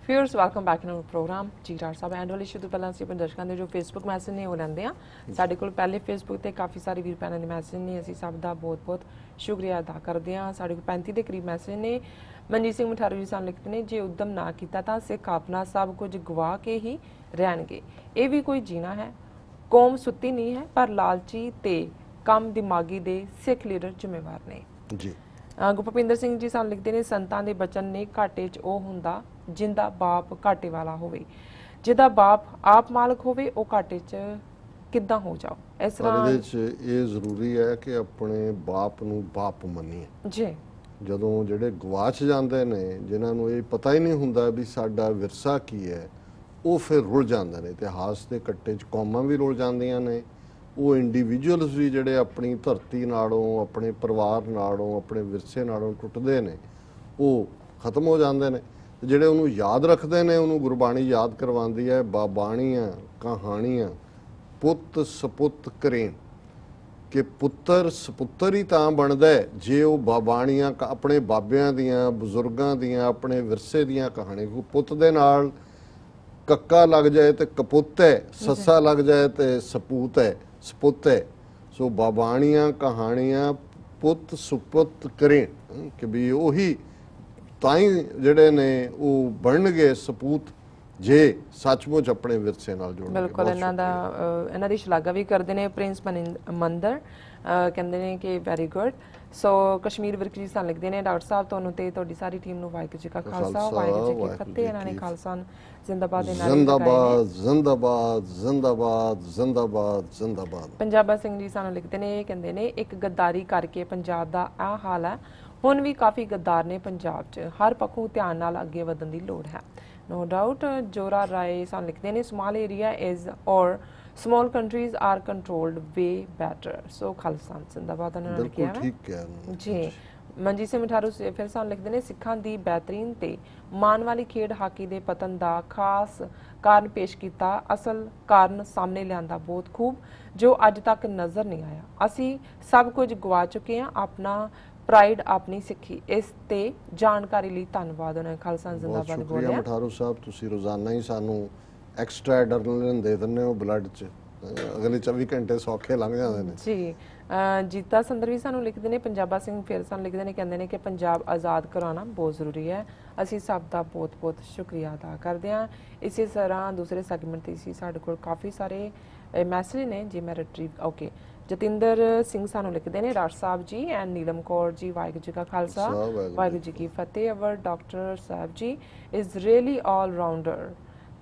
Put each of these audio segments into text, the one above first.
Viewers, welcome back in our program. जी doctor साहब and वाली इशू तो पहला ਅਸੀਂ ਦਰਸ਼ਕਾਂ ਦੇ ਜੋ ਫੇਸਬੁੱਕ ਮੈਸੇਜ ਨੇ ਉਹ ਲੈਂਦੇ ਆ ਸਾਡੇ ਕੋਲ ਪਹਿਲੇ ਫੇਸਬੁੱਕ ਤੇ ਕਾਫੀ ਸਾਰੇ ਵੀਰ ਭੈਣਾਂ ਦੇ ਮੈਸੇਜ ਨੇ ਅਸੀਂ ਸਭ ਦਾ ਬਹੁਤ-ਬਹੁਤ ਸ਼ੁਕਰੀਆ ਅਦਾ ਕਰਦੇ ਆ ਸਾਡੇ ਕੋਲ 35 ਦੇ ਕਰੀਬ ਮੈਸੇਜ ਨੇ ਮਨਜੀਤ ਸਿੰਘ ਮਠਾਰੂ ਜੀ ਸਾਨੂੰ ਲਿਖਦੇ ਨੇ ਜੇ ਉਦਮ ਨਾ ਕੀਤਾ ਤਾਂ ਸਿੱਖ ਆਪਣਾ ਸਭ ਕੁਝ ਗਵਾ ਕੇ ਹੀ ਰਹਿਣਗੇ ਇਹ ਵੀ ਕੋਈ ਜੀਣਾ ਹੈ ਕੌਮ ਸੁੱਤੀ ਨਹੀਂ ਹੈ ਪਰ ਲਾਲਚੀ ਤੇ ਕਮ ਦਿਮਾਗੀ ਦੇ ਸਿੱਖ ਲੀਡਰ ਜ਼ਿੰਮੇਵਾਰ ਨੇ ਜੀ ਗੁਰਪਿੰਦਰ ਸਿੰਘ ਜੀ ਸਾਨੂੰ ਲਿਖਦੇ ਨੇ ਸੰਤਾਂ ਦੇ ਬਚਨ ਨੇ ਘਾਟੇ 'ਚ ਉਹ ਹੁੰਦਾ ਜਿੰਦਾ ਬਾਪ ਘਾਟੇ ਵਾਲਾ ਹੋਵੇ ਜਿਹਦਾ ਬਾਪ ਆਪ ਮਾਲਕ ਹੋਵੇ ਉਹ ਘਾਟੇ 'ਚ ਕਿੱਦਾਂ ਹੋ ਜਾਓ ਇਸ ਤਰ੍ਹਾਂ ਇਹਦੇ 'ਚ ਇਹ ਜ਼ਰੂਰੀ ਹੈ ਕਿ ਆਪਣੇ ਬਾਪ ਨੂੰ ਬਾਪ ਮੰਨੀਏ ਜੀ ਜਦੋਂ ਜਿਹੜੇ ਗਵਾਚ ਜਾਂਦੇ ਨੇ ਜਿਨ੍ਹਾਂ ਨੂੰ ਇਹ ਪਤਾ ਹੀ ਨਹੀਂ ਹੁੰਦਾ ਵੀ ਸਾਡਾ ਵਿਰਸਾ ਕੀ ਹੈ ਉਹ ਫਿਰ ਰੁਲ ਜਾਂਦੇ ਨੇ ਇਤਿਹਾਸ ਦੇ ਕੱਟੇ 'ਚ ਕੌਮਾਂ ਵੀ ਰੁਲ ਜਾਂਦੀਆਂ ਨੇ ਉਹ ਇੰਡੀਵਿਜੂਅਲਸ ਵੀ ਜਿਹੜੇ ਆਪਣੀ ਧਰਤੀ ਨਾਲੋਂ ਆਪਣੇ ਪਰਿਵਾਰ ਨਾਲੋਂ ਆਪਣੇ ਵਿਰਸੇ ਨਾਲੋਂ ਟੁੱਟਦੇ ਨੇ ਉਹ ਖਤਮ ਹੋ ਜਾਂਦੇ ਨੇ ਜਿਹੜੇ ਉਹਨੂੰ ਯਾਦ ਰੱਖਦੇ ਨੇ ਉਹਨੂੰ ਗੁਰਬਾਣੀ ਯਾਦ ਕਰਵਾਉਂਦੀ ਹੈ ਬਾਣੀਆਂ ਕਹਾਣੀਆਂ ਪੁੱਤ ਸਪੁੱਤ ਕਰੇਨ ਕਿ ਪੁੱਤਰ ਸਪੁੱਤਰ ਹੀ ਤਾਂ ਬਣਦਾ ਜੇ ਉਹ ਬਾਣੀਆਂ ਆਪਣੇ ਬਾਬਿਆਂ ਦੀਆਂ ਬਜ਼ੁਰਗਾਂ ਦੀਆਂ ਆਪਣੇ ਵਿਰਸੇ ਦੀਆਂ ਕਹਾਣੀਆਂ ਪੁੱਤ ਦੇ ਨਾਲ ਕੱਕਾ ਲੱਗ ਜਾਏ ਤੇ ਕਪੁੱਤ ਹੈ ਸੱਸਾ ਲੱਗ ਜਾਏ ਤੇ ਸਪੂਤ ਹੈ ਸਪੁੱਤ ਹੈ ਸੋ ਬਾਣੀਆਂ ਕਹਾਣੀਆਂ ਪੁੱਤ ਸੁਪੁੱਤ ਕਰੇਨ ਕਿ ਵੀ ਉਹੀ ਤਾਂ ਹੀ ਜਿਹੜੇ ਨੇ ਉਹ ਬਣਨਗੇ ਸਪੂਤ ਜੇ ਸੱਚਮੁੱਚ ਆਪਣੇ ਵਿਰਸੇ ਨਾਲ ਜੁੜਨਗੇ ਬਿਲਕੁਲ ਇਹਨਾਂ ਦੀ ਸ਼ਲਾਘਾ ਵੀ ਕਰਦੇ ਨੇ ਪ੍ਰਿੰਸ ਮੰਦਰ ਕਹਿੰਦੇ ਨੇ ਕਿ very good so Kashmir Virk ਜੀ ਸਾਨੂੰ ਲਿਖਦੇ ਨੇ ਡਾਕਟਰ ਸਾਹਿਬ ਤੁਹਾਨੂੰ ਤੇ ਤੁਹਾਡੀ ਸਾਰੀ ਟੀਮ ਨੂੰ ਵਾਹਿਗੁਰੂ ਜੀ ਕਾ ਖਾਲਸਾ ਵਾਹਿਗੁਰੂ ਜੀ ਕੀ ਫਤਿਹ ਇਹਨਾਂ ਨੇ ਖਾਲਸਾ ਜ਼ਿੰਦਾਬਾਦ ਦੇ ਨਾਲ ਜ਼ਿੰਦਾਬਾਦ ਜ਼ਿੰਦਾਬਾਦ ਜ਼ਿੰਦਾਬਾਦ ਜ਼ਿੰਦਾਬਾਦ ਜ਼ਿੰਦਾਬਾਦ ਪੰਜਾਬਾ ਸਿੰਘ ਜੀ ਸਾਨੂੰ ਲਿਖਦੇ ਨੇ ਕਹਿੰਦੇ ਨੇ ਇੱਕ ਗੱਦਾਰੀ ਕਰਕੇ ਪੰਜਾਬ ਦਾ ਆਹ ਹਾਲ ਹੈ ਹੁਣ ਵੀ ਕਾਫੀ ਗੱਦਾਰ ਨੇ ਪੰਜਾਬ 'ਚ ਹਰ ਪੱਖੋਂ ਧਿਆਨ ਨਾਲ ਅੱਗੇ ਵਧਣ ਦੀ ਲੋੜ ਹੈ no doubt jora rai san likhde ne small area is or small countries are controlled way better so khalistan zindabad ਉਹਨਾਂ ਨੇ ਕਿਹਾ ਠੀਕ ਹੈ ਜੀ ਮਨਜੀਤ ਸਿੰਘ ਮਠਾਰੂ ਫਿਰ ਸਾਨੂੰ ਲਿਖਦੇ ਨੇ ਸਿੱਖਾਂ ਦੀ ਬਿਹਤਰੀਨ ਤੇ ਮਾਨ ਵਾਲੀ ਖੇਡ ਹਾਕੀ ਦੇ ਪਤਨ ਦਾ ਖਾਸ ਕਾਰਨ ਪੇਸ਼ ਕੀਤਾ ਅਸਲ ਕਾਰਨ ਸਾਹਮਣੇ ਲਿਆਂਦਾ ਬਹੁਤ ਖੂਬ ਜੋ ਅੱਜ ਤੱਕ ਨਜ਼ਰ ਨਹੀਂ ਆਇਆ ਅਸੀਂ ਸਭ ਕੁਝ ਗਵਾ ਚੁੱਕੇ ਹਾਂ ਆਪਣਾ ਪ੍ਰਾਈਡ ਆਪਣੀ ਸਿੱਖੀ ਇਸ ਤੇ ਜਾਣਕਾਰੀ ਲਈ ਧੰਨਵਾਦ ਉਹਨਾਂ ਖਾਲਸਾ ਜ਼ਿੰਦਾਬਾਦ ਬੋਲਿਆ ਮਠਾਰੂ ਸਾਹਿਬ ਤੁਸੀਂ ਰੋਜ਼ਾਨਾ ਹੀ ਸਾਨੂੰ ਐਕਸਟਰਾ ਐਡਰਨਲਿਨ ਦੇ ਦਿੰਦੇ ਹੋ ਬਲੱਡ 'ਚ ਅਗਲੇ 24 ਘੰਟੇ ਸੌਖੇ ਲੰਘ ਜਾਂਦੇ ਨੇ ਜੀ ਜੀਤਾ ਸੰਦਰ ਵੀ ਸਾਨੂੰ ਲਿਖਦੇ ਨੇ ਪੰਜਾਬਾ ਸਿੰਘ ਫਿਰ ਸਾਨੂੰ ਲਿਖਦੇ ਨੇ ਕਹਿੰਦੇ ਨੇ ਕਿ ਪੰਜਾਬ ਆਜ਼ਾਦ ਕਰਾਉਣਾ ਬਹੁਤ ਜ਼ਰੂਰੀ ਹੈ ਅਸੀਂ ਸਭ ਦਾ ਬਹੁਤ-ਬਹੁਤ ਸ਼ੁਕਰੀਆ ਅਦਾ ਕਰਦੇ ਹਾਂ ਇਸੇ ਤਰ੍ਹਾਂ ਦੂਸਰੇ ਸੈਗਮੈਂਟ ਤੇ ਸੀ ਸਾਡੇ ਕੋਲ ਕਾਫੀ ਸਾਰੇ ਮੈਸੇਜ ਨੇ ਜੀ ਮੈਂ ਰਿਟਰੀਵ ਓਕੇ ਜਤਿੰਦਰ ਸਿੰਘ ਸਾਨੂੰ ਲਿਖਦੇ ਨੇ ਡਾਕਟਰ ਸਾਹਿਬ ਜੀ ਐਂਡ ਨੀਲਮ ਕੌਰ ਜੀ ਵਾਹਿਗੁਰੂ ਜੀ ਕਾ ਖਾਲਸਾ ਵਾਹਿਗੁਰੂ ਜੀ ਕੀ ਫਤਿਹ ਅਵਰ doctor Sahib ji is really all rounder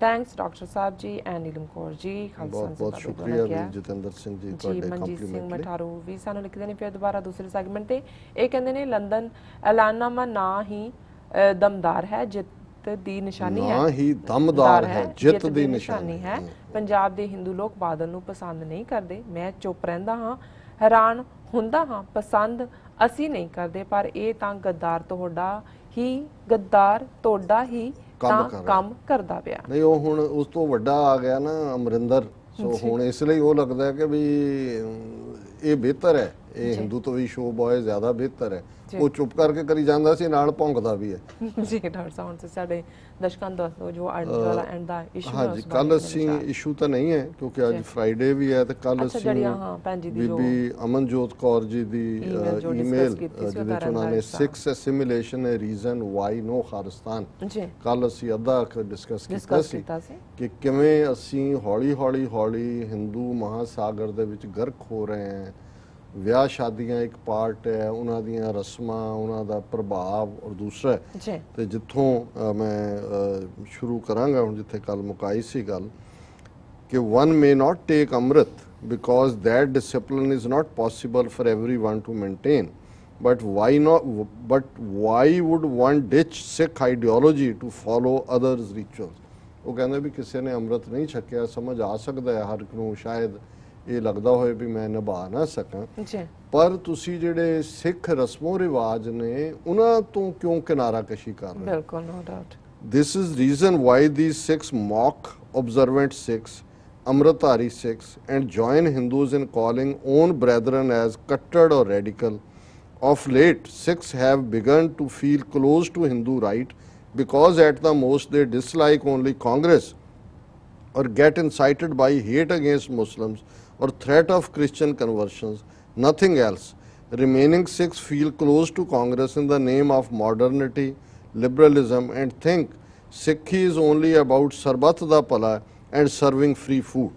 thanks doctor Sahib ji and Neelam Kaur ji Khalsa ਬਹੁਤ ਸ਼ੁਕਰੀਆ ਜਤਿੰਦਰ ਸਿੰਘ ਜੀ ਤੁਹਾਡੇ ਮਨਜੀਤ ਸਿੰਘ ਮਠਾਰੂ ਵੀ ਸਾਨੂੰ ਲਿਖਦੇ ਨੇ ਫਿਰ ਦੁਬਾਰਾ ਦੂਸਰੇ ਸੈਗਮੈਂਟ ਤੇ ਇਹ ਕਹਿੰਦੇ ਨੇ ਲੰਡਨ ਐਲਾਨਨਾਮਾ ਨਾ ਹੀ ਦਮਦਾਰ ਹੈ ਜਿੱਤ ਦੀ ਨਿਸ਼ਾਨੀ ਹੈ ਨਾ ਹੀ ਦਮਦਾਰ ਹੈ ਜਿੱਤ ਦੀ ਨਿਸ਼ਾਨੀ ਹੈ ਪੰਜਾਬ ਦੇ ਹਿੰਦੂ ਲੋਕ ਬਾਦਲ ਨੂੰ ਪਸੰਦ ਨਹੀਂ ਕਰਦੇ ਮੈਂ ਚੁੱਪ ਰਹਿੰਦਾ ਹਾਂ ਹੈਰਾਨ ਹੁੰਦਾ ਹਾਂ ਪਸੰਦ ਅਸੀਂ ਨਹੀਂ ਕਰਦੇ ਪਰ ਇਹ ਤਾਂ ਗੱਦਾਰ ਤੁਹਾਡਾ ਹੀ ਕੰਮ ਕਰਦਾ ਪਿਆ ਨਹੀਂ ਉਹ ਹੁਣ ਉਸ ਤੋਂ ਵੱਡਾ ਆ ਗਿਆ ਨਾ ਅਮਰਿੰਦਰ ਸੋ ਹੁਣ ਇਸ ਲਈ ਉਹ ਲੱਗਦਾ ਕਿ ਵੀ ਇਹ ਬਿਹਤਰ ਹੈ ਇਹ ਹਿੰਦੂ ਤੋਂ ਵੀ ਸ਼ੋ ਬॉय ਜ਼ਿਆਦਾ ਬਿਹਤਰ ਹੈ ਉਹ ਚੁੱਪ ਕਰਕੇ ਕਰੀ ਜਾਂਦਾ ਸੀ ਨਾਲ ਭੌਂਕਦਾ ਵੀ ਹੈ ਜੀ ਡਾਕਟਰ ਸਾਹਿਬ ਤੇ ਸਾਡੇ ਦਰਸ਼ਕਾਂ ਨੂੰ ਦੱਸ ਦਿਓ ਜੋ ਅੱਜ ਵਾਲਾ ਐਂਡ ਦਾ ਇਸ਼ੂ ਹੈ ਹਾਂਜੀ ਕੱਲ ਅਸੀਂ ਇਸ਼ੂ ਤਾਂ ਨਹੀਂ ਹੈ ਕਿਉਂਕਿ ਅੱਜ ਫਰਾਈਡੇ ਵੀ ਹੈ ਤੇ ਕੱਲ ਅਸੀਂ ਬੀਬੀ ਅਮਨਜੋਤ ਕੌਰ ਜੀ ਦੀ ਈਮੇਲ ਜਿਹਦੇ ਵਿੱਚ ਉਹਨਾਂ ਨੇ ਸਿਕਸ ਐਸਿਮੀਲੇਸ਼ਨ ਹੈ ਰੀਜ਼ਨ ਵਾਈ ਨੋ ਖਾਲਿਸਤਾਨ ਕੱਲ ਅਸੀਂ ਅੱਧਾ ਡਿਸਕਸ ਕੀਤਾ ਸੀ ਕਿ ਕਿਵੇਂ ਅਸੀਂ ਹੌਲੀ ਹਿੰਦੂ ਮਹਾਸਾਗਰ ਦੇ ਵਿੱਚ ਗਰਕ ਹੋ ਰਹੇ ਹਾਂ ਵਿਆਹ ਸ਼ਾਦੀਆਂ ਇੱਕ ਪਾਰਟ ਹੈ ਉਹਨਾਂ ਦੀਆਂ ਰਸਮਾਂ ਉਹਨਾਂ ਦਾ ਪ੍ਰਭਾਵ ਔਰ ਦੂਸਰਾ ਤੇ ਜਿੱਥੋਂ ਮੈਂ ਸ਼ੁਰੂ ਕਰਾਂਗਾ ਹੁਣ ਜਿੱਥੇ ਕੱਲ ਮੁਕਾਈ ਸੀ ਗੱਲ ਕਿ one may not take amrit because that discipline is not possible for everyone to maintain but why would one ditch Sikh ideology to follow others rituals ਉਹ ਕਹਿੰਦੇ ਵੀ ਕਿਸੇ ਨੇ ਅੰਮ੍ਰਿਤ ਨਹੀਂ ਛਕਿਆ ਸਮਝ ਆ ਸਕਦਾ ਹੈ ਹਰ ਇੱਕ ਨੂੰ ਸ਼ਾਇਦ ਇਹ ਲੱਗਦਾ ਹੋਏ ਵੀ ਮੈਂ ਨਿਭਾ ਨਾ ਸਕਾਂ ਪਰ ਤੁਸੀਂ ਜਿਹੜੇ ਸਿੱਖ ਰਸਮੋ ਰਿਵਾਜ ਨੇ ਉਹਨਾਂ ਤੋਂ ਕਿਉਂ ਕਿਨਾਰਾਕਸ਼ੀ ਕਰ ਰਹੇ ਬਿਲਕੁਲ no doubt this is reason why these Sikhs mock observant Sikhs Amritdhari Sikhs and join Hindus in calling own brethren as cutted or radical of late Sikhs have begun to feel close to Hindu right because at the most they dislike only Congress or get incited by hate against Muslims or threat of Christian conversions, nothing else. Remaining Sikhs feel close to Congress in the name of modernity, liberalism, and think Sikhi is only about sarbat da pala and serving free food.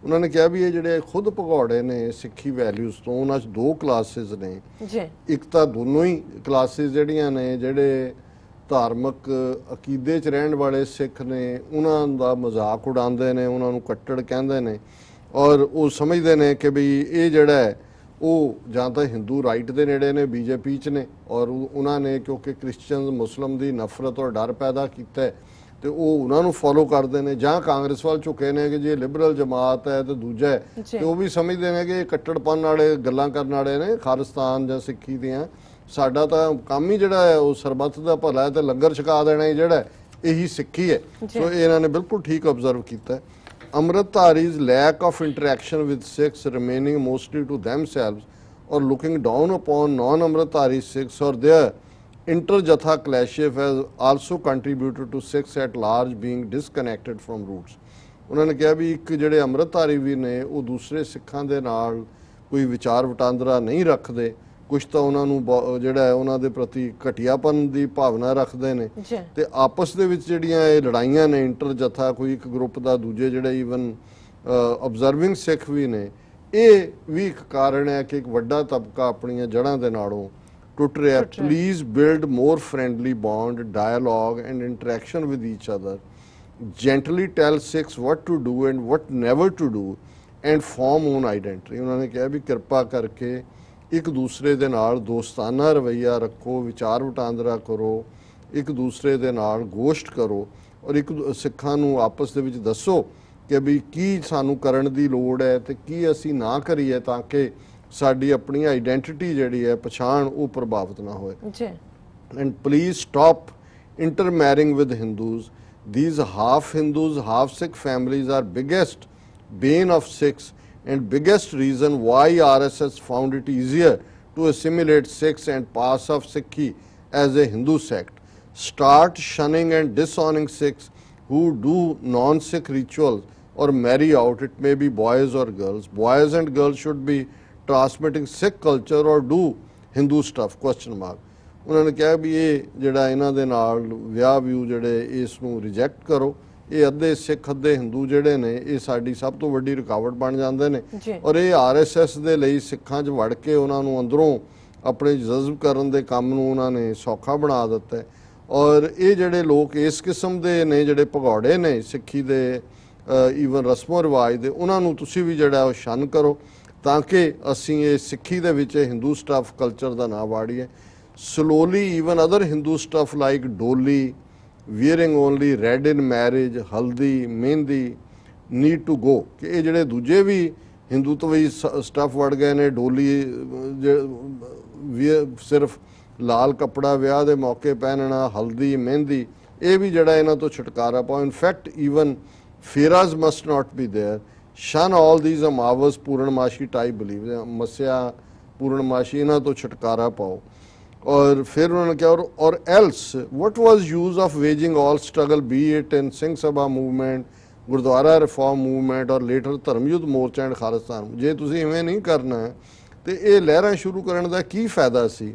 ਉਹਨਾਂ ਨੇ ਕਿਹਾ ਵੀ ਇਹ ਜਿਹੜੇ ਖੁਦ ਭਗੌੜੇ ਨੇ ਸਿੱਖੀ values ਤੋਂ, ਉਹਨਾਂ 'ਚ ਦੋ ਕਲਾਸਿਸ ਨੇ ਜੀ। ਇੱਕ ਤਾਂ ਦੋਨੋਂ ਹੀ ਕਲਾਸਿਸ ਜਿਹੜੀਆਂ ਨੇ ਜਿਹੜੇ ਧਾਰਮਿਕ ਅਕੀਦੇ 'ਚ ਰਹਿਣ ਵਾਲੇ ਸਿੱਖ ਨੇ, ਉਹਨਾਂ ਦਾ ਮਜ਼ਾਕ ਉਡਾਉਂਦੇ ਨੇ, ਉਹਨਾਂ ਨੂੰ ਕੱਟੜ ਕਹਿੰਦੇ ਨੇ, ਔਰ ਉਹ ਸਮਝਦੇ ਨੇ ਕਿ ਵੀ ਇਹ ਜਿਹੜਾ ਹੈ ਉਹ ਜਾਂ ਤਾਂ ਹਿੰਦੂ ਰਾਈਟ ਦੇ ਨੇੜੇ ਨੇ, ਬੀਜੇਪੀ 'ਚ ਨੇ, ਔਰ ਉਹਨਾਂ ਨੇ ਕਿਉਂਕਿ ਕ੍ਰਿਸਚਨ ਮੁਸਲਿਮ ਦੀ ਨਫ਼ਰਤ ਔਰ ਡਰ ਪੈਦਾ ਕੀਤਾ ਤੇ ਉਹ ਉਹਨਾਂ ਨੂੰ ਫੋਲੋ ਕਰਦੇ ਨੇ, ਜਾਂ ਕਾਂਗਰਸ ਵੱਲ ਝੁਕੇ ਨੇ ਕਿ ਜੇ ਲਿਬਰਲ ਜਮਾਤ ਹੈ ਤੇ ਦੂਜਾ ਹੈ ਤੇ ਉਹ ਵੀ ਸਮਝਦੇ ਨੇ ਕਿ ਇਹ ਕੱਟੜਪਨ ਵਾਲੇ ਗੱਲਾਂ ਕਰਨ ਵਾਲੇ ਨੇ, ਖਾਲਿਸਤਾਨ ਜਾਂ ਸਿੱਖੀ ਦੀਆਂ। ਸਾਡਾ ਤਾਂ ਕੰਮ ਹੀ ਜਿਹੜਾ ਹੈ ਉਹ ਸਰਬੱਤ ਦਾ ਭਲਾ ਹੈ ਤੇ ਲੰਗਰ ਛਕਾ ਦੇਣਾ ਹੀ ਜਿਹੜਾ ਇਹੀ ਸਿੱਖੀ ਹੈ। ਸੋ ਇਹਨਾਂ ਨੇ ਬਿਲਕੁਲ ਠੀਕ ਆਬਜ਼ਰਵ ਕੀਤਾ। Amritdharis' lack of interaction with Sikhs, remaining mostly to themselves or looking down upon non-Amritdhari Sikhs or their inter-jatha clashes has also contributed to Sikhs at large being disconnected from roots. ਉਹਨਾਂ ਨੇ ਕਿਹਾ ਵੀ ਇੱਕ ਜਿਹੜੇ ਅੰਮ੍ਰਿਤਧਾਰੀ ਵੀ ਨੇ ਉਹ ਦੂਸਰੇ ਸਿੱਖਾਂ ਦੇ ਨਾਲ ਕੋਈ ਵਿਚਾਰ ਵਟਾਂਦਰਾ ਨਹੀਂ ਰੱਖਦੇ, ਕੁਛ ਤਾਂ ਉਹਨਾਂ ਨੂੰ ਜਿਹੜਾ ਹੈ ਉਹਨਾਂ ਦੇ ਪ੍ਰਤੀ ਘਟੀਆਪਨ ਦੀ ਭਾਵਨਾ ਰੱਖਦੇ ਨੇ ਤੇ ਆਪਸ ਦੇ ਵਿੱਚ ਜਿਹੜੀਆਂ ਇਹ ਲੜਾਈਆਂ ਨੇ ਇੰਟਰ ਜਥਾ, ਕੋਈ ਇੱਕ ਗਰੁੱਪ ਦਾ ਦੂਜੇ ਜਿਹੜੇ ਈਵਨ ਆਬਜ਼ਰਵਿੰਗ ਸਿੱਖ ਵੀ ਨੇ, ਇਹ ਵੀ ਇੱਕ ਕਾਰਨ ਹੈ ਕਿ ਇੱਕ ਵੱਡਾ ਤਬਕਾ ਆਪਣੀਆਂ ਜੜ੍ਹਾਂ ਦੇ ਨਾਲੋਂ ਟੁੱਟ ਰਿਹਾ। Please build more friendly bond, dialogue and interaction with each other, gently tell Sikhs what to do and what never to do and form own identity. ਉਹਨਾਂ ਨੇ ਕਿਹਾ ਵੀ ਕਿਰਪਾ ਕਰਕੇ ਇੱਕ ਦੂਸਰੇ ਦੇ ਨਾਲ ਦੋਸਤਾਨਾ ਰਵੱਈਆ ਰੱਖੋ, ਵਿਚਾਰ ਵਟਾਂਦਰਾ ਕਰੋ, ਇੱਕ ਦੂਸਰੇ ਦੇ ਨਾਲ ਗੋਸ਼ਟ ਕਰੋ ਔਰ ਇੱਕ ਸਿੱਖਾਂ ਨੂੰ ਆਪਸ ਦੇ ਵਿੱਚ ਦੱਸੋ ਕਿ ਵੀ ਕੀ ਸਾਨੂੰ ਕਰਨ ਦੀ ਲੋੜ ਹੈ ਤੇ ਕੀ ਅਸੀਂ ਨਾ ਕਰੀਏ ਤਾਂ ਕਿ ਸਾਡੀ ਆਪਣੀ ਆਈਡੈਂਟਿਟੀ ਜਿਹੜੀ ਹੈ, ਪਛਾਣ, ਉਹ ਪ੍ਰਭਾਵਿਤ ਨਾ ਹੋਏ। And please stop intermarrying with Hindus. These half Hindus, half Sikh families are biggest bane of Sikhs and biggest reason why RSS found it easier to assimilate Sikhs and pass off Sikhi as a Hindu sect. Start shunning and disowning Sikhs who do non-Sikh rituals or marry out. It may be boys or girls. Boys and girls should be transmitting Sikh culture or do Hindu stuff, question mark. ਉਹਨਾਂ ਨੇ ਕਿਹਾ ਵੀ ਇਹ ਜਿਹੜਾ ਇਹਨਾਂ ਦੇ ਨਾਲ ਵਿਆਹ view ਜਿਹੜੇ ਇਸ ਨੂੰ ਰਿਜੈਕਟ ਕਰੋ। ਇਹ ਅੱਧੇ ਸਿੱਖ ਅੱਧੇ ਹਿੰਦੂ ਜਿਹੜੇ ਨੇ ਇਹ ਸਾਡੀ ਸਭ ਤੋਂ ਵੱਡੀ ਰੁਕਾਵਟ ਬਣ ਜਾਂਦੇ ਨੇ ਔਰ ਇਹ RSS ਦੇ ਲਈ ਸਿੱਖਾਂ 'ਚ ਵੜ ਕੇ ਉਹਨਾਂ ਨੂੰ ਅੰਦਰੋਂ ਆਪਣੇ ਜਜ਼ਬ ਕਰਨ ਦੇ ਕੰਮ ਨੂੰ ਉਹਨਾਂ ਨੇ ਸੌਖਾ ਬਣਾ ਦਿੱਤਾ। ਔਰ ਇਹ ਜਿਹੜੇ ਲੋਕ ਇਸ ਕਿਸਮ ਦੇ ਨੇ ਜਿਹੜੇ ਭਗੌੜੇ ਨੇ ਸਿੱਖੀ ਦੇ ਈਵਨ ਰਸਮੋ ਰਿਵਾਜ ਦੇ, ਉਹਨਾਂ ਨੂੰ ਤੁਸੀਂ ਵੀ ਜਿਹੜਾ ਉਹ ਸ਼ਨ ਕਰੋ ਤਾਂ ਕਿ ਅਸੀਂ ਇਹ ਸਿੱਖੀ ਦੇ ਵਿੱਚ ਹਿੰਦੂ ਸਟੱਫ ਕਲਚਰ ਦਾ ਨਾ ਵਾੜੀਏ। Slowly even other Hindu stuff like doli, wearing only red in marriage, haldi, mehndi need to go। ਕਿ ਇਹ ਜਿਹੜੇ ਦੂਜੇ ਵੀ ਹਿੰਦੂਤਵੀ ਸਟੱਫ ਵੜ ਗਏ ਨੇ, ਡੋਲੀ ਸਿਰਫ ਲਾਲ ਕੱਪੜਾ ਵਿਆਹ ਦੇ ਮੌਕੇ ਪਹਿਨਣਾ, ਹਲਦੀ, ਮਹਿੰਦੀ, ਇਹ ਵੀ ਜਿਹੜਾ ਇਹਨਾਂ ਤੋਂ ਛੁਟਕਾਰਾ ਪਾਓ। In fact even pheras must not be there. Shun all these amavas puranmashi type believe, ਮੱਸਿਆ ਪੂਰਨਮਾਸ਼ੀ, ਇਹਨਾਂ ਤੋਂ ਛੁਟਕਾਰਾ ਪਾਓ। और फिर उन्होंने क्या और else what was use of waging all struggle B it in Singh Sabha movement, gurdwara reform movement और लेटर धर्मयुद्ध मोर्चा एंड खालिस्तान। जे तुसीं इवें नहीं करना तो ये लहरां शुरू करने का की फायदा सी।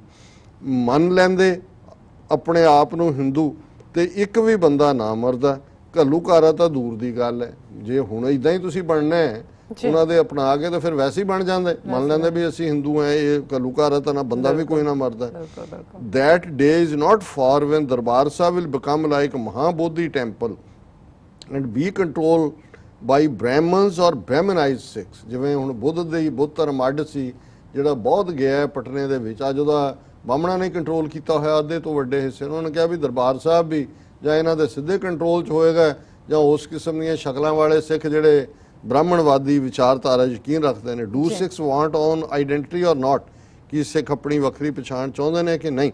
मन लैंदे अपने आप नूं हिंदू ते एक भी बंदा ना मरदा, घल्लूकारा तो दूर की गल है। जे हुण इदां ही तुसीं बनना है ਉਹਨਾਂ ਦੇ ਅਪਣਾ ਕੇ ਤਾਂ ਫਿਰ ਵੈਸੇ ਹੀ ਬਣ ਜਾਂਦੇ, ਮੰਨ ਲੈਂਦੇ ਵੀ ਅਸੀਂ ਹਿੰਦੂ ਹਾਂ, ਇਹ ਘੱਲੂਘਾਰਾ ਤਾਂ ਨਾ ਬੰਦਾ ਵੀ ਕੋਈ ਨਾ ਮਰਦਾ। That day is not far when Darbar Sahib will become like Mahabodhi temple and be control by Brahmans or brahmanise Sikhs. ਜਿਵੇਂ ਹੁਣ ਬੁੱਧ ਦੇ ਬੁੱਧ ਧਰਮ ਅੱਡ ਸੀ ਜਿਹੜਾ ਬਹੁਤ ਗਿਆ ਪਟਨੇ ਦੇ ਵਿੱਚ, ਅੱਜ ਉਹਦਾ ਬਾਹਮਣਾ ਨੇ ਕੰਟਰੋਲ ਕੀਤਾ ਹੋਇਆ ਅੱਧੇ ਤੋਂ ਵੱਡੇ ਹਿੱਸੇ। ਉਹਨਾਂ ਨੇ ਕਿਹਾ ਵੀ ਦਰਬਾਰ ਸਾਹਿਬ ਵੀ ਜਾਂ ਇਹਨਾਂ ਦੇ ਸਿੱਧੇ ਕੰਟਰੋਲ 'ਚ ਹੋਏਗਾ ਜਾਂ ਉਸ ਕਿਸਮ ਦੀਆਂ ਸ਼ਕਲਾਂ ਵਾਲੇ ਸਿੱਖ ਜਿਹੜੇ ਬ੍ਰਾਹਮਣਵਾਦੀ ਵਿਚਾਰਧਾਰਾ ਯਕੀਨ ਰੱਖਦੇ ਨੇ। Do Sikhs want on identity ਔਰ ਨਾਟ, ਕਿ ਸਿੱਖ ਆਪਣੀ ਵੱਖਰੀ ਪਛਾਣ ਚਾਹੁੰਦੇ ਨੇ ਕਿ ਨਹੀਂ।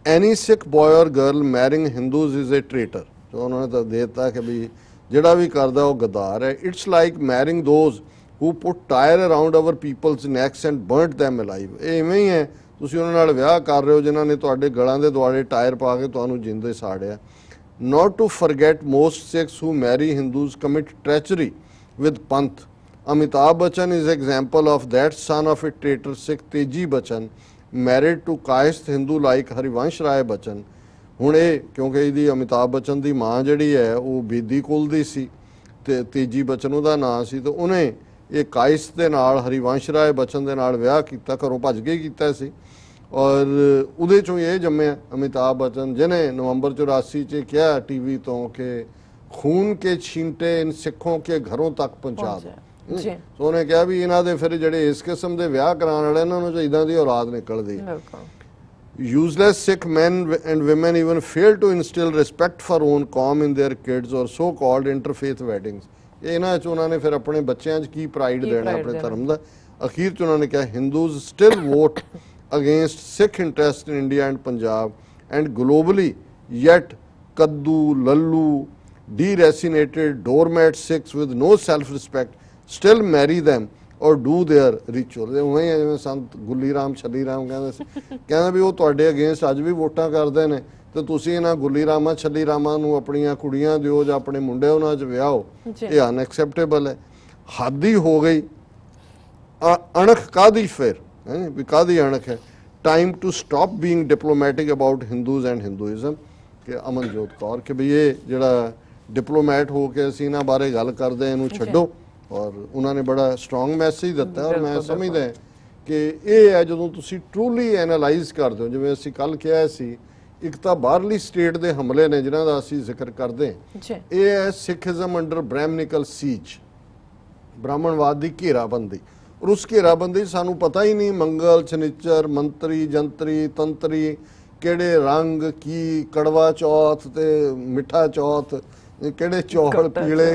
ਐਨੀ ਸਿੱਖ ਬॉय ਔਰ ਗਰਲ ਮੈਰਿੰਗ ਹਿੰਦੂਜ਼ ਇਜ਼ ਏ ਟ੍ਰੇਟਰ। ਜੋ ਉਹਨਾਂ ਨੇ ਤਾਂ ਦੇ ਦਿੱਤਾ ਕਿ ਵੀ ਜਿਹੜਾ ਵੀ ਕਰਦਾ ਉਹ ਗਦਾਰ ਹੈ। It's like marrying those who put tyre around our peoples necks and burnt them alive. ਇਹ ਇਵੇਂ ਹੀ ਹੈ ਤੁਸੀਂ ਉਹਨਾਂ ਨਾਲ ਵਿਆਹ ਕਰ ਰਹੇ ਹੋ ਜਿਨ੍ਹਾਂ ਨੇ ਤੁਹਾਡੇ ਗਲਾਂ ਦੇ ਦੁਆਲੇ ਟਾਇਰ ਪਾ ਕੇ ਤੁਹਾਨੂੰ ਜਿੰਦੇ ਸਾੜਿਆ। Not to forget, most Sikhs who marry Hindus commit treachery with Panth. Amitabh Bachchan is example of that, son of a traitor Sikh Teji Bachchan, married to caste Hindu like Harivansh Rai Bachchan. ਹੁਣ ਇਹ ਕਿਉਂਕਿ ਇਹਦੀ ਅਮਿਤਾਭ ਬੱਚਨ ਦੀ ਮਾਂ ਜਿਹੜੀ ਹੈ ਉਹ ਬੇਦੀ ਕੁਲ ਦੀ ਸੀ ਤੇ ਤੇਜੀ ਬਚਨ ਉਹਦਾ ਨਾਂ ਸੀ, ਤੇ ਉਹਨੇ ਇਹ ਕਾਇਸ ਦੇ ਨਾਲ ਹਰੀਵੰਸ਼ ਰਾਏ ਬਚਨ ਦੇ ਨਾਲ ਵਿਆਹ ਕੀਤਾ, ਘਰੋਂ ਭੱਜ ਕੇ ਕੀਤਾ ਸੀ। ਔਰ ਉਹਦੇ ਚੋਂ ਇਹ ਜੰਮਿਆ ਅਮਿਤਾਭ ਬੱਚਨ ਜਿਹਨੇ ਨਵੰਬਰ 84 'ਚ ਕਿਹਾ ਟੀਵੀ ਤੋਂ ਕਿ ਖੂਨ ਕੇ ਛੀਂਟੇ ਇਨ ਸਿੱਖੋਂ ਕੇ ਘਰੋਂ ਤੱਕ ਪਹੁੰਚਾ ਦੋ। ਸੋ ਉਹਨੇ ਕਿਹਾ ਵੀ ਇਹਨਾਂ ਦੇ ਫਿਰ ਜਿਹੜੇ ਇਸ ਕਿਸਮ ਦੇ ਵਿਆਹ ਕਰਾਉਣ ਵਾਲੇ ਇਹਨਾਂ ਨੂੰ ਚਾਹੀਦਾ ਦੀ ਔਲਾਦ ਨਿਕਲਦੀ। Useless Sikh men and women even fail to instill respect for own qawm in their kids or so-called interfaith weddings. ਇਹਨਾਂ 'ਚ ਉਹਨਾਂ ਨੇ ਫਿਰ ਆਪਣੇ ਬੱਚਿਆਂ 'ਚ ਕੀ ਪ੍ਰਾਈਡ ਦੇਣਾ ਆਪਣੇ ਧਰਮ ਦਾ। ਅਖੀਰ 'ਚ ਉਹਨਾਂ ਨੇ ਕਿਹਾ Hindus still vote against Sikh interest in India and Punjab and globally, yet Kaddu, Lallu, deracinated doormat Sikhs with no self-respect still marry them or do their ritual. ਉਵੇਂ ਹੀ ਜਿਵੇਂ ਸੰਤ ਗੁੱਲੀ ਰਾਮ ਛੱਲੀ ਰਾਮ ਕਹਿੰਦੇ ਸੀ, ਕਹਿੰਦਾ ਵੀ ਉਹ ਤੁਹਾਡੇ ਅਗੇਂਸਟ ਅੱਜ ਵੀ ਵੋਟਾਂ ਕਰਦੇ ਨੇ ਤੇ ਤੁਸੀਂ ਇਹਨਾਂ ਗੁੱਲੀ ਰਾਮਾਂ ਛੱਲੀ ਰਾਮਾਂ ਨੂੰ ਆਪਣੀਆਂ ਕੁੜੀਆਂ ਦਿਓ ਜਾਂ ਆਪਣੇ ਮੁੰਡੇ ਉਹਨਾਂ 'ਚ ਵਿਆਹੋ, ਇਹ ਅਨਐਕਸੈਪਟੇਬਲ ਹੈ। ਹੱਦ ਹੀ ਹੋ ਗਈ। ਅਣਖ ਕਾਹਦੀ ਫਿਰ ਵੀ ਕਾਹਦੀ ਅਣਖ ਹੈ। Time to stop being diplomatic about Hindus and Hinduism. ਕਿ ਅਮਨਜੋਤ ਕੌਰ ਕਿ ਵੀ ਇਹ ਜਿਹੜਾ ਡਿਪਲੋਮੈਟ ਹੋ ਕੇ ਅਸੀਂ ਇਹਨਾਂ ਬਾਰੇ ਗੱਲ ਕਰਦੇ ਇਹਨੂੰ ਛੱਡੋ। ਔਰ ਉਹਨਾਂ ਨੇ ਬੜਾ ਸਟਰੋਂਗ ਮੈਸੇਜ ਦਿੱਤਾ ਔਰ ਮੈਂ ਸਮਝਦਾ ਕਿ ਇਹ ਹੈ ਜਦੋਂ ਤੁਸੀਂ ਟਰੂਲੀ ਐਨਾਲਾਈਜ਼ ਕਰਦੇ ਹੋ, ਜਿਵੇਂ ਅਸੀਂ ਕੱਲ ਕਿਹਾ ਸੀ, ਇੱਕ ਤਾਂ ਬਾਹਰਲੀ ਸਟੇਟ ਦੇ ਹਮਲੇ ਨੇ ਜਿਨ੍ਹਾਂ ਦਾ ਅਸੀਂ ਜ਼ਿਕਰ ਕਰਦੇ ਹਾਂ, ਇਹ ਹੈ ਸਿੱਖਿਜ਼ਮ ਅੰਡਰ ਬ੍ਰਹਿਮਨਿਕਲ ਸੀਜ, ਬ੍ਰਾਹਮਣਵਾਦ ਦੀ ਘੇਰਾਬੰਦੀ। ਔਰ ਉਸ ਘੇਰਾਬੰਦੀ ਸਾਨੂੰ ਪਤਾ ਹੀ ਨਹੀਂ ਮੰਗਲ ਸ਼ਨੀਚਰ ਮੰਤਰੀ ਜੰਤਰੀ ਤੰਤਰੀ ਕਿਹੜੇ ਰੰਗ ਕੀ ਕੜਵਾ ਚੌਥ ਤੇ ਮਿੱਠਾ ਚੌਥ ਕਿਹੜੇ ਚੌਲ ਪੀਲੇ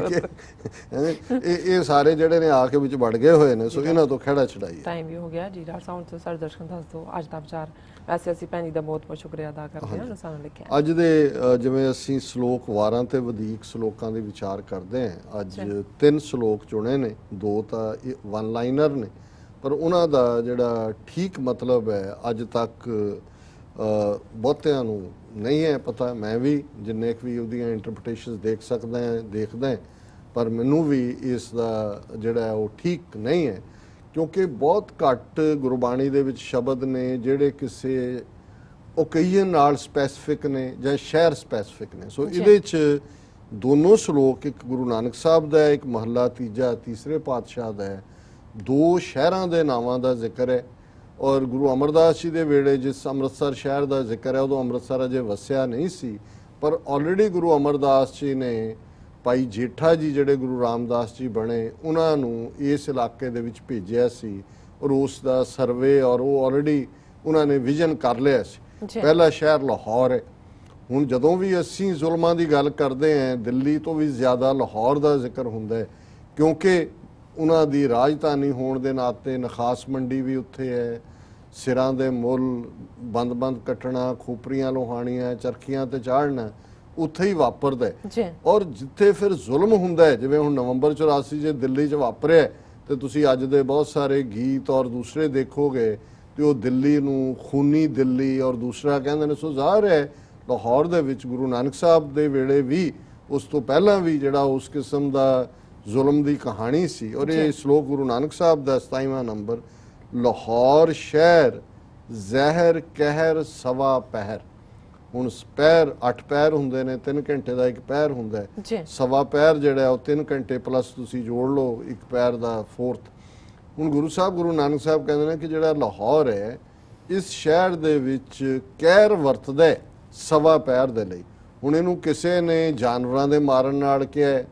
ਇਹ ਸਾਰੇ ਜਿਹੜੇ ਨੇ ਆ ਕੇ ਵਿੱਚ ਵੜ ਗਏ ਹੋਏ ਨੇ। ਸੋ ਇਹਨਾਂ ਤੋਂ ਖੜਾ ਛਡਾਈ। ਟਾਈਮ ਵੀ ਹੋ ਗਿਆ ਜੀ ਡਾਕਟਰ ਸਾਹਿਬ ਤੋਂ ਸਾਡੇ ਦਰਸ਼ਕਾਂ ਦੱਸ ਦਿਓ ਅੱਜ ਦਾ ਵਿਚਾਰ। ਵੈਸੇ ਅਸੀਂ ਭੈਣ ਜੀ ਦਾ ਬਹੁਤ ਬਹੁਤ ਸ਼ੁਕਰੀਆ ਅਦਾ ਕਰਦੇ ਹਾਂ ਸਾਨੂੰ ਲਿਖਿਆ। ਅੱਜ ਦੇ ਜਿਵੇਂ ਅਸੀਂ ਸ਼ਲੋਕ ਵਾਰਾਂ ਤੇ ਵਧੇਕ ਸ਼ਲੋਕਾਂ ਦੇ ਵਿਚਾਰ ਕਰਦੇ ਹਾਂ, ਅੱਜ 3 ਸ਼ਲੋਕ ਚੁਣੇ ਨੇ, 2 ਤਾਂ ਵਨ ਲਾਈਨਰ ਨੇ, ਪਰ ਉਹਨਾਂ ਦਾ ਜਿਹੜਾ ਠੀਕ ਮਤਲਬ ਹੈ ਅੱਜ ਤੱਕ ਬਹੁਤਿਆਂ ਨੂੰ ਨਹੀਂ ਹੈ ਪਤਾ। ਮੈਂ ਵੀ ਜਿੰਨੇ ਕੁ ਵੀ ਉਹਦੀਆਂ ਇੰਟਰਪ੍ਰੀਟੇਸ਼ਨਸ ਦੇਖਦਾ ਪਰ ਮੈਨੂੰ ਵੀ ਇਸ ਦਾ ਜਿਹੜਾ ਉਹ ਠੀਕ ਨਹੀਂ ਹੈ, ਕਿਉਂਕਿ ਬਹੁਤ ਘੱਟ ਗੁਰਬਾਣੀ ਦੇ ਵਿੱਚ ਸ਼ਬਦ ਨੇ ਜਿਹੜੇ ਕਿਸੇ ਓਕੇਜ਼ਨ ਨਾਲ ਸਪੈਸੀਫਿਕ ਨੇ ਜਾਂ ਸ਼ਹਿਰ ਸਪੈਸੀਫਿਕ ਨੇ। ਸੋ ਇਹਦੇ 'ਚ ਦੋਨੋਂ ਸ਼ਲੋਕ, ਇੱਕ ਗੁਰੂ ਨਾਨਕ ਸਾਹਿਬ ਦਾ, ਇੱਕ ਮਹੱਲਾ ਤੀਜਾ ਤੀਸਰੇ ਪਾਤਸ਼ਾਹ ਦਾ ਹੈ, 2 ਸ਼ਹਿਰਾਂ ਦੇ ਨਾਵਾਂ ਦਾ ਜ਼ਿਕਰ ਹੈ। ਔਰ ਗੁਰੂ ਅਮਰਦਾਸ ਜੀ ਦੇ ਵੇਲੇ ਜਿਸ ਅੰਮ੍ਰਿਤਸਰ ਸ਼ਹਿਰ ਦਾ ਜ਼ਿਕਰ ਹੈ ਉਦੋਂ ਅੰਮ੍ਰਿਤਸਰ ਅਜੇ ਵਸਿਆ ਨਹੀਂ ਸੀ, ਪਰ ਆਲਰੇਡੀ ਗੁਰੂ ਅਮਰਦਾਸ ਜੀ ਨੇ ਭਾਈ ਜੇਠਾ ਜੀ ਜਿਹੜੇ ਗੁਰੂ ਰਾਮਦਾਸ ਜੀ ਬਣੇ ਉਹਨਾਂ ਨੂੰ ਇਸ ਇਲਾਕੇ ਦੇ ਵਿੱਚ ਭੇਜਿਆ ਸੀ ਔਰ ਉਸ ਦਾ ਸਰਵੇ ਔਰ ਉਹ ਆਲਰੇਡੀ ਉਹਨਾਂ ਨੇ ਵਿਜ਼ਨ ਕਰ ਲਿਆ ਸੀ। ਪਹਿਲਾ ਸ਼ਹਿਰ ਲਾਹੌਰ ਹੈ। ਹੁਣ ਜਦੋਂ ਵੀ ਅਸੀਂ ਜ਼ੁਲਮਾਂ ਦੀ ਗੱਲ ਕਰਦੇ ਹਾਂ ਦਿੱਲੀ ਤੋਂ ਵੀ ਜ਼ਿਆਦਾ ਲਾਹੌਰ ਦਾ ਜ਼ਿਕਰ ਹੁੰਦਾ ਹੈ, ਕਿਉਂਕਿ ਉਹਨਾਂ ਦੀ ਰਾਜਧਾਨੀ ਹੋਣ ਦੇ ਨਾਤੇ ਨਖਾਸ ਮੰਡੀ ਵੀ ਉੱਥੇ ਹੈ, ਸਿਰਾਂ ਦੇ ਮੁੱਲ ਬੰਦ ਕੱਟਣਾ, ਖੋਪਰੀਆਂ ਲੋਹਾਣੀਆਂ, ਚਰਖੀਆਂ ਤੇ ਚਾੜਨਾ ਉੱਥੇ ਹੀ ਵਾਪਰਦਾ ਹੈ। ਔਰ ਜਿੱਥੇ ਫਿਰ ਜ਼ੁਲਮ ਹੁੰਦਾ ਹੈ, ਜਿਵੇਂ ਹੁਣ ਨਵੰਬਰ 84 ਜੇ ਦਿੱਲੀ 'ਚ ਵਾਪਰਿਆ ਤੇ ਤੁਸੀਂ ਅੱਜ ਦੇ ਬਹੁਤ ਸਾਰੇ ਗੀਤ ਔਰ ਦੂਸਰੇ ਦੇਖੋਗੇ ਤੇ ਉਹ ਦਿੱਲੀ ਨੂੰ ਖੂਨੀ ਦਿੱਲੀ ਔਰ ਦੂਸਰਾ ਕਹਿੰਦੇ ਨੇ। ਸੋ ਜ਼ਾਹਰ ਹੈ ਲਾਹੌਰ ਦੇ ਵਿੱਚ ਗੁਰੂ ਨਾਨਕ ਸਾਹਿਬ ਦੇ ਵੇਲੇ ਵੀ ਉਸ ਤੋਂ ਪਹਿਲਾਂ ਵੀ ਜਿਹੜਾ ਉਸ ਕਿਸਮ ਦਾ ਜ਼ੁਲਮ ਦੀ ਕਹਾਣੀ ਸੀ। ਔਰ ਇਹ ਸ਼ਲੋਕ ਗੁਰੂ ਨਾਨਕ ਸਾਹਿਬ ਦਾ 27ਵਾਂ ਨੰਬਰ, ਲਾਹੌਰ ਸ਼ਹਿਰ ਜ਼ਹਿਰ ਕਹਿਰ ਸਵਾ ਪਹਿਰ। ਹੁਣ ਪਹਿਰ 8 ਪਹਿਰ ਹੁੰਦੇ ਨੇ, 3 ਘੰਟੇ ਦਾ ਇੱਕ ਪਹਿਰ ਹੁੰਦਾ ਹੈ, ਸਵਾ ਪਹਿਰ ਜਿਹੜਾ ਉਹ 3 ਘੰਟੇ ਪਲੱਸ ਤੁਸੀਂ ਜੋੜ ਲਓ ਇੱਕ ਪਹਿਰ ਦਾ 4th। ਹੁਣ ਗੁਰੂ ਸਾਹਿਬ ਗੁਰੂ ਨਾਨਕ ਸਾਹਿਬ ਕਹਿੰਦੇ ਨੇ ਕਿ ਜਿਹੜਾ ਲਾਹੌਰ ਹੈ ਇਸ ਸ਼ਹਿਰ ਦੇ ਵਿੱਚ ਕਹਿਰ ਵਰਤਦਾ ਸਵਾ ਪਹਿਰ ਦੇ ਲਈ। ਹੁਣ ਇਹਨੂੰ ਕਿਸੇ ਨੇ ਜਾਨਵਰਾਂ ਦੇ ਮਾਰਨ ਨਾਲ ਕਿਹਾ,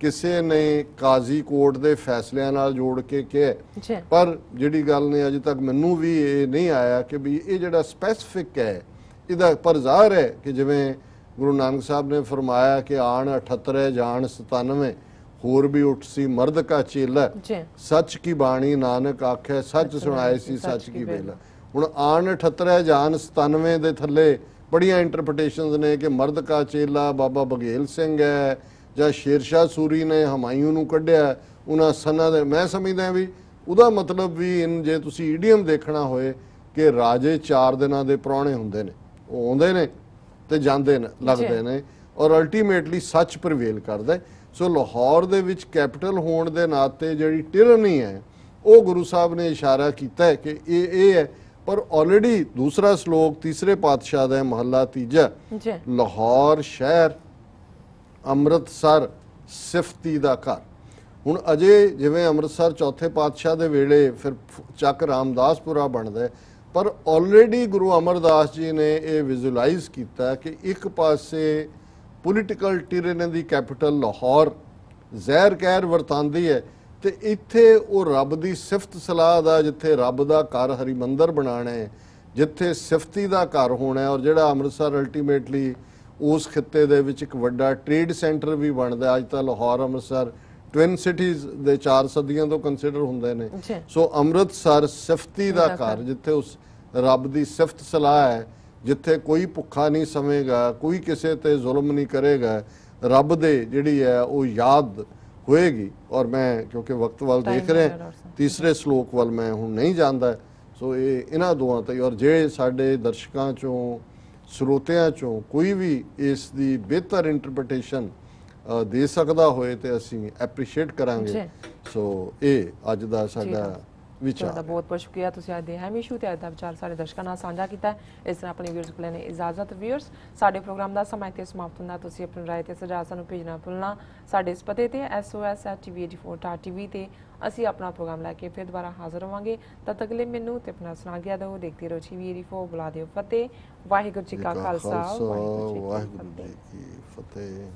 ਕਿਸੇ ਨੇ ਕਾਜ਼ੀ ਕੋਰਟ ਦੇ ਫੈਸਲਿਆਂ ਨਾਲ ਜੋੜ ਕੇ ਕਿਹਾ, ਪਰ ਜਿਹੜੀ ਗੱਲ ਨੇ ਅਜੇ ਤੱਕ ਮੈਨੂੰ ਵੀ ਇਹ ਨਹੀਂ ਆਇਆ ਕਿ ਵੀ ਇਹ ਜਿਹੜਾ ਸਪੈਸੀਫਿਕ ਹੈ ਇਹਦਾ। ਪਰ ਜ਼ਾਹਰ ਹੈ ਕਿ ਜਿਵੇਂ ਗੁਰੂ ਨਾਨਕ ਸਾਹਿਬ ਨੇ ਫਰਮਾਇਆ ਕਿ ਆਣ 78 ਜਾਣ 97 ਹੋਰ ਵੀ ਉੱਠ ਸੀ ਮਰਦ ਕਾ ਚੇਲਾ, ਸੱਚ ਕੀ ਬਾਣੀ ਨਾਨਕ ਆਖੇ ਸੱਚ ਸੁਣਾਏ ਸੀ ਸੱਚ ਕੀ ਵੇਲਾ। ਹੁਣ ਆਣ 78 ਜਾਣ 97 ਦੇ ਥੱਲੇ ਬੜੀਆਂ ਇੰਟਰਪ੍ਰੀਟੇਸ਼ਨਸ ਨੇ ਕਿ ਮਰਦ ਕਾ ਚੇਲਾ ਬਾਬਾ ਬਘੇਲ ਸਿੰਘ ਹੈ ਜਾਂ ਸ਼ੇਰਸ਼ਾਹ ਸੂਰੀ ਨੇ ਹਮਾਯੂੰ ਨੂੰ ਕੱਢਿਆ ਉਹਨਾਂ ਸਨਾਂ ਦੇ। ਮੈਂ ਸਮਝਦਾ ਵੀ ਉਹਦਾ ਮਤਲਬ ਵੀ ਜੇ ਤੁਸੀਂ ਈਡੀਅਮ ਦੇਖਣਾ ਹੋਏ ਕਿ ਰਾਜੇ 4 ਦਿਨਾਂ ਦੇ ਪ੍ਰਾਹੁਣੇ ਹੁੰਦੇ ਨੇ, ਉਹ ਆਉਂਦੇ ਨੇ ਤੇ ਜਾਂਦੇ ਨੇ, ਲੱਗਦੇ ਨੇ, ਔਰ ਅਲਟੀਮੇਟਲੀ ਸੱਚ ਪ੍ਰਵੇਲ ਕਰਦਾ। ਸੋ ਲਾਹੌਰ ਦੇ ਵਿੱਚ ਕੈਪੀਟਲ ਹੋਣ ਦੇ ਨਾਤੇ ਜਿਹੜੀ ਟਿਰਨੀ ਹੈ ਉਹ ਗੁਰੂ ਸਾਹਿਬ ਨੇ ਇਸ਼ਾਰਾ ਕੀਤਾ ਹੈ ਕਿ ਇਹ ਹੈ। ਪਰ ਆਲਰੇਡੀ ਦੂਸਰਾ ਸ਼ਲੋਕ ਤੀਸਰੇ ਪਾਤਸ਼ਾਹ ਦਾ ਮਹੱਲਾ ਤੀਜਾ, ਲਾਹੌਰ ਸ਼ਹਿਰ ਅੰਮ੍ਰਿਤਸਰ ਸਿਫਤੀ ਦਾ ਘਰ। ਹੁਣ ਅਜੇ ਜਿਵੇਂ ਅੰਮ੍ਰਿਤਸਰ ਚੌਥੇ ਪਾਤਸ਼ਾਹ ਦੇ ਵੇਲੇ ਫਿਰ ਚੱਕ ਰਾਮਦਾਸਪੁਰਾ ਬਣਦਾ, ਪਰ ਆਲਰੇਡੀ ਗੁਰੂ ਅਮਰਦਾਸ ਜੀ ਨੇ ਇਹ ਵਿਜ਼ੂਅਲਾਈਜ਼ ਕੀਤਾ ਕਿ ਇੱਕ ਪਾਸੇ ਪੋਲੀਟੀਕਲ ਟਿਰਨੀ ਦੀ ਕੈਪੀਟਲ ਲਾਹੌਰ ਜ਼ਹਿਰ ਕਹਿਰ ਵਰਤਾਂਦੀ ਹੈ, ਤੇ ਇੱਥੇ ਉਹ ਰੱਬ ਦੀ ਸਿਫਤ ਸਲਾਹ ਦਾ, ਜਿੱਥੇ ਰੱਬ ਦਾ ਘਰ ਹਰਿਮੰਦਰ ਬਣਾਉਣਾ ਹੈ, ਜਿੱਥੇ ਸਿਫਤੀ ਦਾ ਘਰ ਹੋਣਾ ਹੈ, ਔਰ ਜਿਹੜਾ ਅੰਮ੍ਰਿਤਸਰ ਅਲਟੀਮੇਟਲੀ ਉਸ ਖਿੱਤੇ ਦੇ ਵਿੱਚ ਇੱਕ ਵੱਡਾ ਟ੍ਰੇਡ ਸੈਂਟਰ ਵੀ ਬਣਦਾ। ਅੱਜ ਤਾਂ ਲਾਹੌਰ ਅੰਮ੍ਰਿਤਸਰ ਟਵਿਨ ਸਿਟੀਜ਼ ਦੇ 4 ਸਦੀਆਂ ਤੋਂ ਕੰਸੀਡਰ ਹੁੰਦੇ ਨੇ। ਸੋ ਅੰਮ੍ਰਿਤਸਰ ਸਿਫਤੀ ਦਾ ਘਰ, ਜਿੱਥੇ ਉਸ ਰੱਬ ਦੀ ਸਿਫਤ ਸਲਾਹ ਹੈ, ਜਿੱਥੇ ਕੋਈ ਭੁੱਖਾ ਨਹੀਂ ਸਵੇਗਾ, ਕੋਈ ਕਿਸੇ ਤੇ ਜ਼ੁਲਮ ਨਹੀਂ ਕਰੇਗਾ, ਰੱਬ ਦੇ ਜਿਹੜੀ ਹੈ ਉਹ ਯਾਦ ਹੋਏਗੀ। ਔਰ ਮੈਂ ਕਿਉਂਕਿ ਵਕਤ ਵੱਲ ਦੇਖ ਰਿਹਾ, ਤੀਸਰੇ ਸ਼ਲੋਕ ਵੱਲ ਮੈਂ ਹੁਣ ਨਹੀਂ ਜਾਂਦਾ। ਸੋ ਇਹ ਇਹਨਾਂ ਦੋਵਾਂ ਤੇ, ਔਰ ਜੇ ਸਾਡੇ ਦਰਸ਼ਕਾਂ ਚੋਂ ਸਰੋਤਿਆਂ ਚੋਂ ਕੋਈ ਵੀ ਇਸ ਦੀ ਬਿਹਤਰ ਇੰਟਰਪ੍ਰੀਟੇਸ਼ਨ ਦੇ ਸਕਦਾ ਹੋਏ ਤੇ ਅਸੀਂ ਐਪਰੀਸ਼ੀਏਟ ਕਰਾਂਗੇ। ਸੋ ਇਹ ਅੱਜ ਦਾ ਸਾਡਾ ਵਿਚਾਰ। ਤੁਹਾਡਾ ਬਹੁਤ ਬਹੁਤ ਸ਼ੁਕਰੀਆ, ਤੁਸੀਂ ਅੱਜ ਦੇ ਅਹਿਮ ਇਸ਼ੂ ਤੇ ਅੱਜ ਦਾ ਵਿਚਾਰ ਸਾਰੇ ਦਰਸ਼ਕਾਂ ਨਾਲ ਸਾਂਝਾ ਕੀਤਾ। ਇਸ ਤਰ੍ਹਾਂ ਆਪਣੇ ਵਿਊਅਰਸ ਕੋਲ ਲੈਣੇ ਇਜਾਜ਼ਤ। ਵਿਊਅਰਸ, ਸਾਡੇ ਪ੍ਰੋਗਰਾਮ ਦਾ ਸਮਾਂ ਇੱਥੇ ਸਮਾਪਤ ਹੁੰਦਾ। ਤੁਸੀਂ ਆਪਣੀ ਰਾਏ ਤੇ ਸੁਝਾਅ ਸਾਨੂੰ ਭੇਜਣਾ ਭੁੱਲਣਾ। ਸਾਡੇ ਇਸ ਪਤੇ ਤੇ SOS@tv84.tv ਤੇ ਅਸੀਂ ਆਪਣਾ ਪ੍ਰੋਗਰਾਮ ਲੈ ਕੇ ਫਿਰ ਦੁਬਾਰਾ ਹਾਜ਼ਰ ਹੋਵਾਂਗੇ। ਤਦ ਤੱਕ ਲਈ ਮੈਨੂੰ ਤੇ ਆਪਣਾ ਸੁਣਾ ਗਿਆ ਦਿਓ। ਦੇਖਦੇ ਰਹੋ TV84, ਬੁਲਾ ਦਿਓ ਫਤਿਹ। ਵਾਹਿਗੁਰੂ ਜੀ ਕਾ ਖਾਲਸਾ, ਵਾਹਿਗੁਰੂ ਜੀ ਕੀ ਫਤਿਹ।